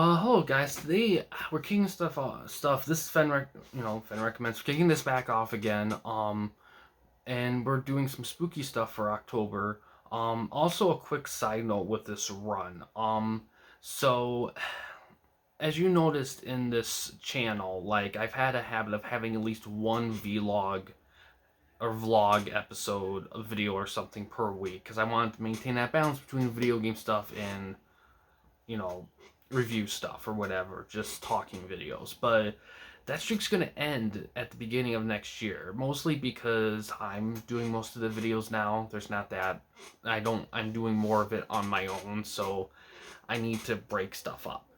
Hello guys. Today we're kicking stuff. This is Fenn recommends. We're kicking this back off again. And we're doing some spooky stuff for October. Also a quick side note with this run. So as you noticed in this channel, like I've had a habit of having at least one vlog or vlog episode, a video or something per week, because I wanted to maintain that balance between video game stuff and you know, review stuff or whatever, just talking videos. But that streak's gonna end at the beginning of next year, mostly because I'm doing most of the videos now. There's not that I'm doing more of it on my own, so I need to break stuff up.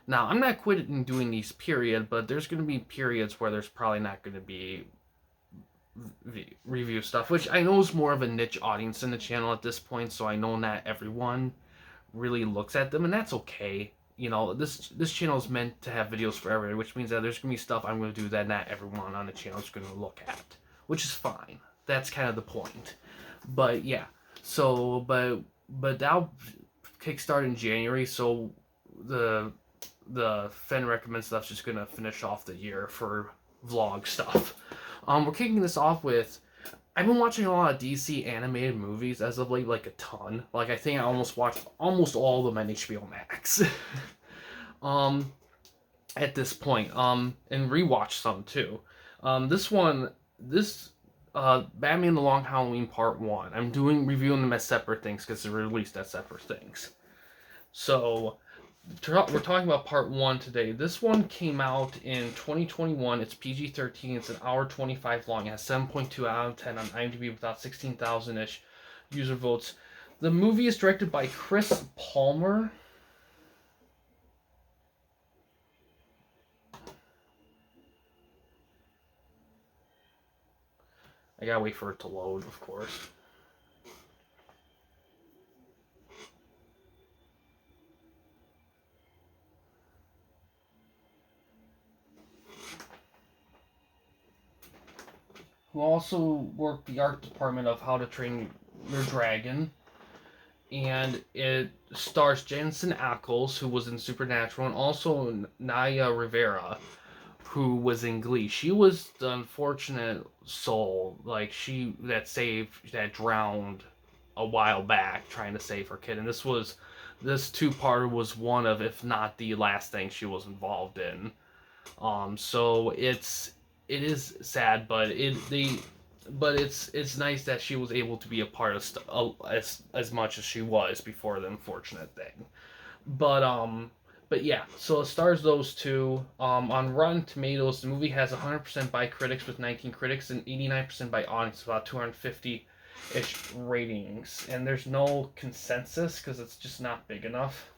Now, I'm not quitting doing these period, but there's gonna be periods where there's probably not gonna be review stuff, which I know is more of a niche audience in the channel at this point, so I know not everyone really looks at them, and that's okay. This channel is meant to have videos for everyone, which means that there's gonna be stuff I'm gonna do that not everyone on the channel is gonna look at, which is fine. That's kind of the point. But yeah, so but that'll kickstart in January. So the Fenn recommend stuff's just gonna finish off the year for vlog stuff. We're kicking this off with I've been watching a lot of DC animated movies as of late, like a ton. Like I think I almost watched almost all of them on HBO Max. um, at this point, and rewatched some too. This Batman: The Long Halloween Part 1. I'm reviewing them as separate things because they're released as separate things. So we're talking about part 1 today. This one came out in 2021. It's PG-13. It's an hour 25 long. It has 7.2 out of 10 on IMDb with about 16,000-ish user votes. The movie is directed by Chris Palmer. I gotta wait for it to load, of course. Who also worked the art department of How to Train Your Dragon. And it stars Jensen Ackles, who was in Supernatural, and also Naya Rivera, who was in Glee. She was the unfortunate soul, like that drowned a while back trying to save her kid. And this two-parter was one of, if not the last thing she was involved in. So it is sad, but it's nice that she was able to be a part of as much as she was before the unfortunate thing. But yeah, so it stars those two. On Rotten Tomatoes, the movie has 100% by critics with 19 critics and 89% by audience, about 250-ish ratings. And there's no consensus because it's just not big enough.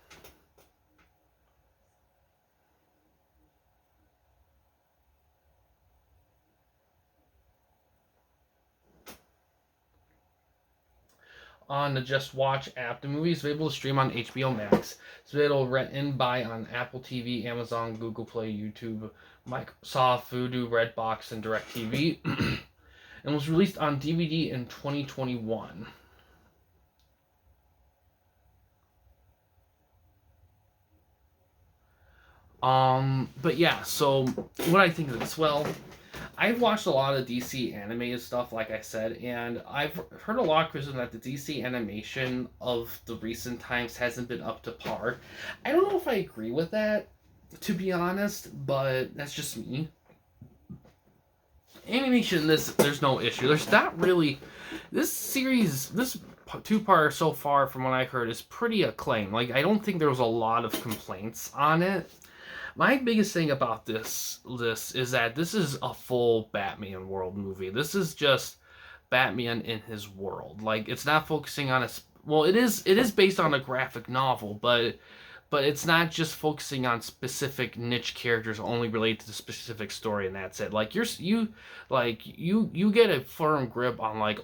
On the Just Watch app. The movie is available to stream on HBO Max. It's available to rent and buy on Apple TV, Amazon, Google Play, YouTube, Microsoft, Vudu, Redbox, and DirecTV, and was released on DVD in 2021. But yeah, so what I think of this, well, I've watched a lot of DC animated stuff, like I said, and I've heard a lot of criticism that the DC animation of the recent times hasn't been up to par. I don't know if I agree with that, to be honest, but that's just me. Animation, there's no issue. There's not really this series. This two-part so far, from what I heard, is pretty acclaimed. Like I don't think there was a lot of complaints on it. My biggest thing about this is that this is a full Batman world movie. This is just Batman in his world. Like it's not focusing on it is based on a graphic novel, but it's not just focusing on specific niche characters only related to the specific story, and that's it. Like you get a firm grip on like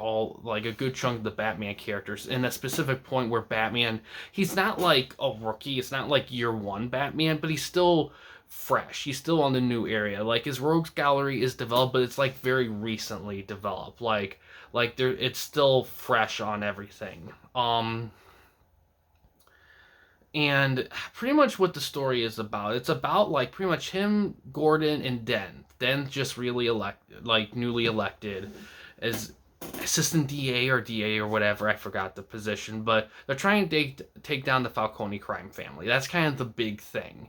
a good chunk of the Batman characters in a specific point where Batman, he's not like a rookie, it's not like year one Batman, but he's still fresh. He's still on the new area. Like his rogues gallery is developed, but it's like very recently developed. It's still fresh on everything. And pretty much what the story is about, it's about like pretty much him, Gordon, and Den. Den's just really elected, like newly elected as assistant DA or DA or whatever. I forgot the position, but they're trying to take down the Falcone crime family. That's kind of the big thing,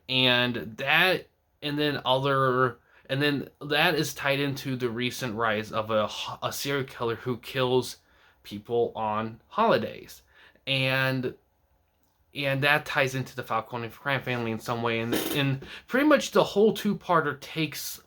and that, and then other. And then that is tied into the recent rise of a serial killer who kills people on holidays. And that ties into the Falcone crime family in some way. And pretty much the whole two-parter takes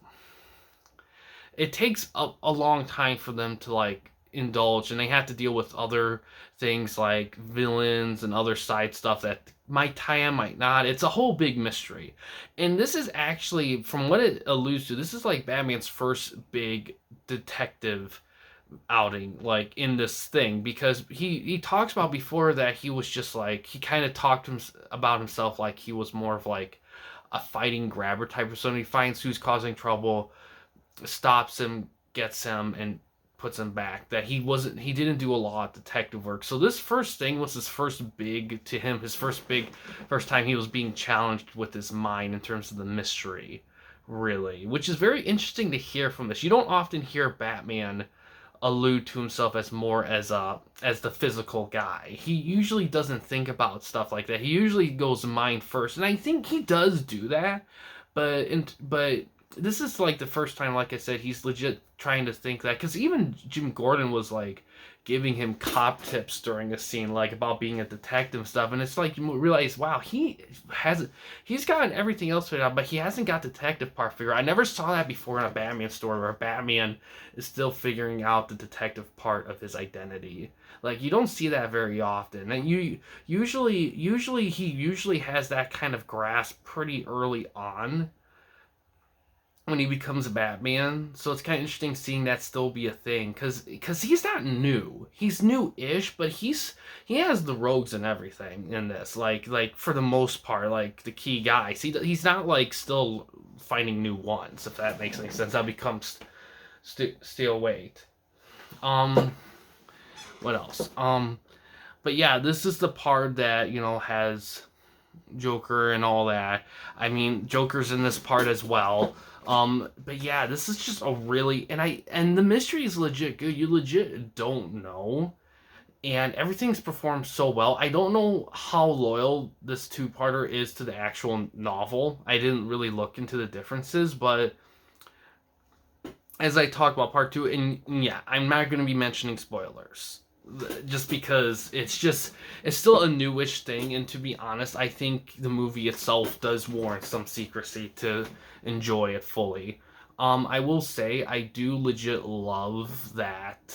a long time for them to like indulge, and they have to deal with other things like villains and other side stuff that might tie in, might not. It's a whole big mystery. And this is actually, from what it alludes to, this is like Batman's first big detective outing, like in this thing, because he talks about before that he was just like, he kind of talked about himself like he was more of like a fighting grabber type of person. He finds who's causing trouble, stops him, gets him, and puts him back. That he didn't do a lot of detective work. So this first thing was his first big, to him, his first time he was being challenged with his mind in terms of the mystery, really, which is very interesting to hear from this. You don't often hear Batman allude to himself as more as the physical guy. He usually doesn't think about stuff like that. He usually goes mind first, and I think he does do that. But this is like the first time, like I said, he's legit trying to think that, because even Jim Gordon was like giving him cop tips during a scene, like about being a detective and stuff, and it's like you realize, wow, he's gotten everything else figured out, but he hasn't got the detective part figured out. I never saw that before in a Batman story where Batman is still figuring out the detective part of his identity. Like, you don't see that very often, and he usually has that kind of grasp pretty early on when he becomes a Batman. So it's kind of interesting seeing that still be a thing, because he's not new. He's new-ish, but he has the rogues and everything in this. Like for the most part, like the key guys. He's not like still finding new ones, if that makes any sense. That becomes Steel Weight. What else? But yeah, this is the part that, has Joker and all that. I mean, Joker's in this part as well. But yeah, this is just a really, and the mystery is legit good. You legit don't know, and everything's performed so well. I don't know how loyal this two-parter is to the actual novel. I didn't really look into the differences, but as I talk about part two, and yeah, I'm not going to be mentioning spoilers, just because it's still a newish thing, and to be honest, I think the movie itself does warrant some secrecy to enjoy it fully. I will say I do legit love that.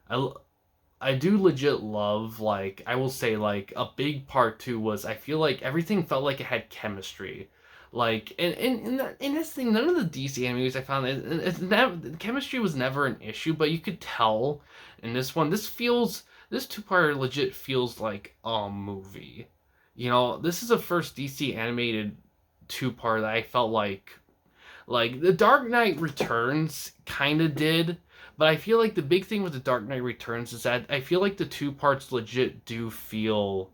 I do legit love, like, I will say, like, a big part too was, I feel like everything felt like it had chemistry. Like, and this thing, none of the DC animes I found, chemistry was never an issue, but you could tell in this one, this two-parter legit feels like a movie. This is the first DC animated two-part that I felt like The Dark Knight Returns kind of did, but I feel like the big thing with The Dark Knight Returns is that I feel like the two parts legit do feel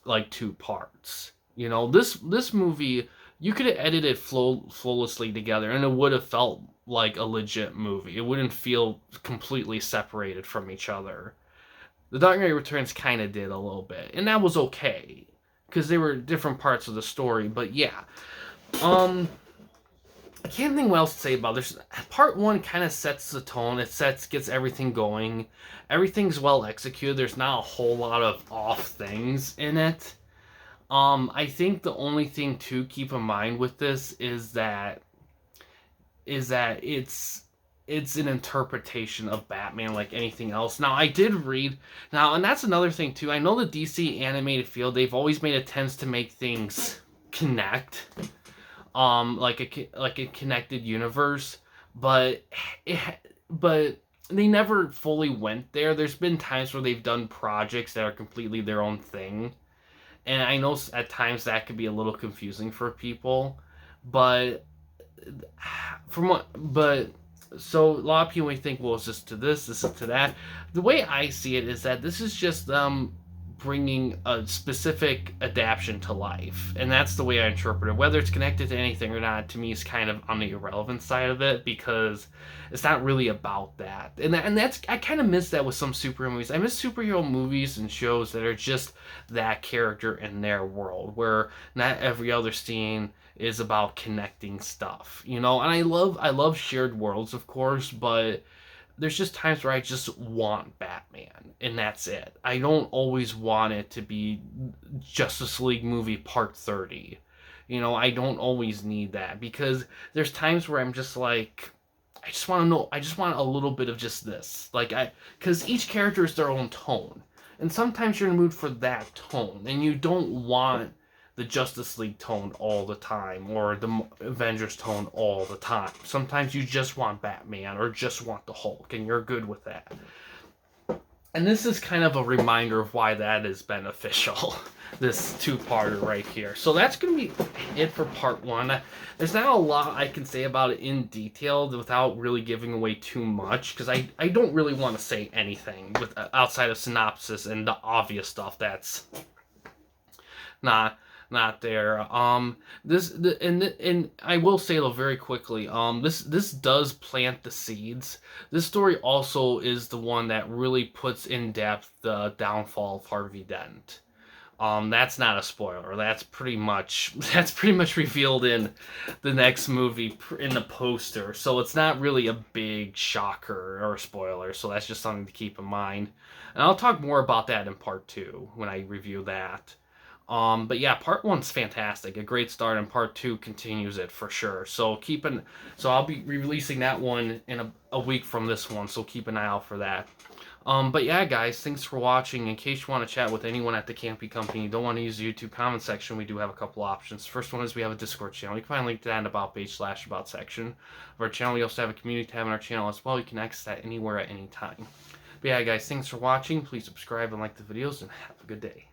like two parts. This movie, you could have edited flawlessly together, and it would have felt like a legit movie. It wouldn't feel completely separated from each other. The Dark Knight Returns kind of did a little bit, and that was okay, because they were different parts of the story. But yeah, I can't think what else to say about this. Part one kind of sets the tone. It gets everything going. Everything's well executed. There's not a whole lot of off things in it. I think the only thing to keep in mind with this is that it's an interpretation of Batman like anything else. Now, I did read, and that's another thing too. I know the DC animated field, they've always made attempts to make things connect, like a connected universe, but they never fully went there. There's been times where they've done projects that are completely their own thing, and I know at times that could be a little confusing for people, but so a lot of people may think, well, it's just to this is to that. The way I see it is that this is just bringing a specific adaptation to life, and that's the way I interpret it. Whether it's connected to anything or not, to me, is kind of on the irrelevant side of it, because it's not really about that. And that's, I kind of miss that with some superhero movies. I miss superhero movies and shows that are just that character in their world, where not every other scene is about connecting stuff, you know. And I love shared worlds, of course, but there's just times where I just want Batman, and that's it. I don't always want it to be Justice League movie part 30. You know, I don't always need that, because there's times where I'm just like, I just want to know, I just want a little bit of just this. Because each character is their own tone. And sometimes you're in the mood for that tone, and you don't want the Justice League tone all the time, or the Avengers tone all the time. Sometimes you just want Batman, or just want the Hulk, and you're good with that. And this is kind of a reminder of why that is beneficial. This two-parter right here. So that's going to be it for part one. There's not a lot I can say about it in detail without really giving away too much, because I don't really want to say anything outside of synopsis and the obvious stuff that's not not there. And I will say though very quickly, this does plant the seeds. This story also is the one that really puts in depth the downfall of Harvey Dent. That's not a spoiler. That's pretty much revealed in the next movie in the poster. So it's not really a big shocker or a spoiler. So that's just something to keep in mind. And I'll talk more about that in part two when I review that. But yeah, part one's fantastic, a great start, and part two continues it for sure. So I'll be releasing that one in a week from this one. So keep an eye out for that. But yeah, guys, thanks for watching. In case you want to chat with anyone at the Campy Company, you don't want to use the YouTube comment section, we do have a couple options. First one is we have a Discord channel. You can find a link to that in the About page /About section of our channel. We also have a community tab on our channel as well. You can access that anywhere at any time. But yeah, guys, thanks for watching. Please subscribe and like the videos, and have a good day.